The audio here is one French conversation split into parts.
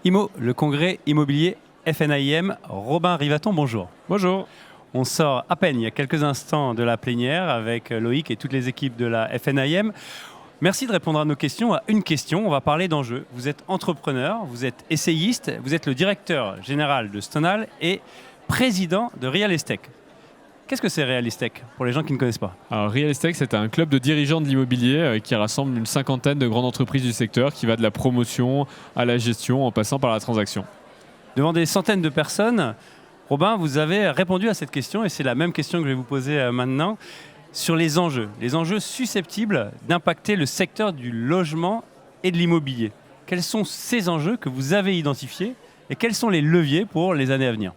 IMO, le congrès immobilier FNAIM. Robin Rivaton, bonjour. Bonjour. On sort à peine il y a quelques instants de la plénière avec Loïc et toutes les équipes de la FNAIM. Merci de répondre à nos questions. À une question, on va parler d'enjeux. Vous êtes entrepreneur, vous êtes essayiste, vous êtes le directeur général de Stonal et président de Real Estate. Qu'est-ce que c'est Real Estate pour les gens qui ne connaissent pas? Alors, Real Estate, c'est un club de dirigeants de l'immobilier qui rassemble une cinquantaine de grandes entreprises du secteur qui va de la promotion à la gestion en passant par la transaction. Devant des centaines de personnes, Robin, vous avez répondu à cette question et c'est la même question que je vais vous poser maintenant sur les enjeux susceptibles d'impacter le secteur du logement et de l'immobilier. Quels sont ces enjeux que vous avez identifiés et quels sont les leviers pour les années à venir?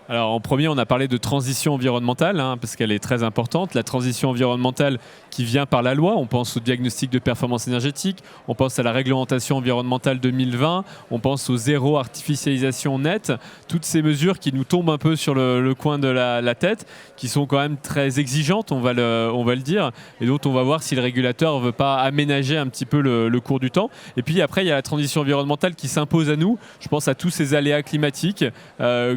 Alors en premier, on a parlé de transition environnementale, parce qu'elle est très importante. La transition environnementale qui vient par la loi, on pense au diagnostic de performance énergétique, on pense à la réglementation environnementale 2020, on pense au zéro artificialisation nette, toutes ces mesures qui nous tombent un peu sur le coin de la tête, qui sont quand même très exigeantes, on va le dire, et dont on va voir si le régulateur ne veut pas aménager un petit peu le cours du temps. Et puis après, il y a la transition environnementale qui s'impose à nous. Je pense à tous ces aléas climatiques,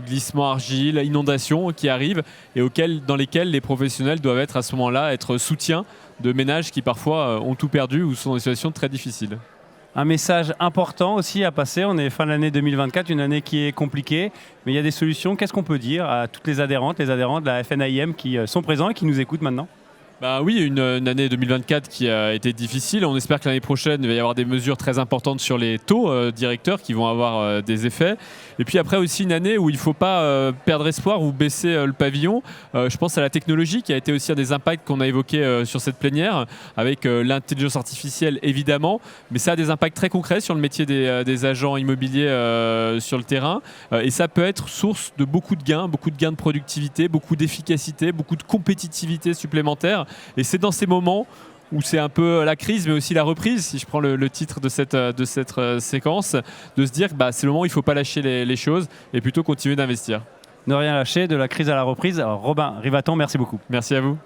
glissement argile, inondations qui arrivent et dans lesquelles les professionnels doivent être à ce moment-là, être soutien de ménages qui parfois ont tout perdu ou sont dans des situations très difficiles. Un message important aussi à passer, on est fin de l'année 2024, une année qui est compliquée, mais il y a des solutions. Qu'est-ce qu'on peut dire à toutes les adhérents de la FNAIM qui sont présents et qui nous écoutent maintenant? Oui, une année 2024 qui a été difficile. On espère que l'année prochaine, il va y avoir des mesures très importantes sur les taux directeurs qui vont avoir des effets. Et puis après aussi une année où il ne faut pas perdre espoir ou baisser le pavillon. Je pense à la technologie qui a été aussi un des impacts qu'on a évoqués sur cette plénière, avec l'intelligence artificielle évidemment, mais ça a des impacts très concrets sur le métier des agents immobiliers sur le terrain. Et ça peut être source de beaucoup de gains de productivité, beaucoup d'efficacité, beaucoup de compétitivité supplémentaire. Et c'est dans ces moments où c'est un peu la crise, mais aussi la reprise, si je prends le titre de cette séquence, de se dire que c'est le moment où il ne faut pas lâcher les choses et plutôt continuer d'investir. Ne rien lâcher, de la crise à la reprise. Alors, Robin Rivaton, merci beaucoup. Merci à vous.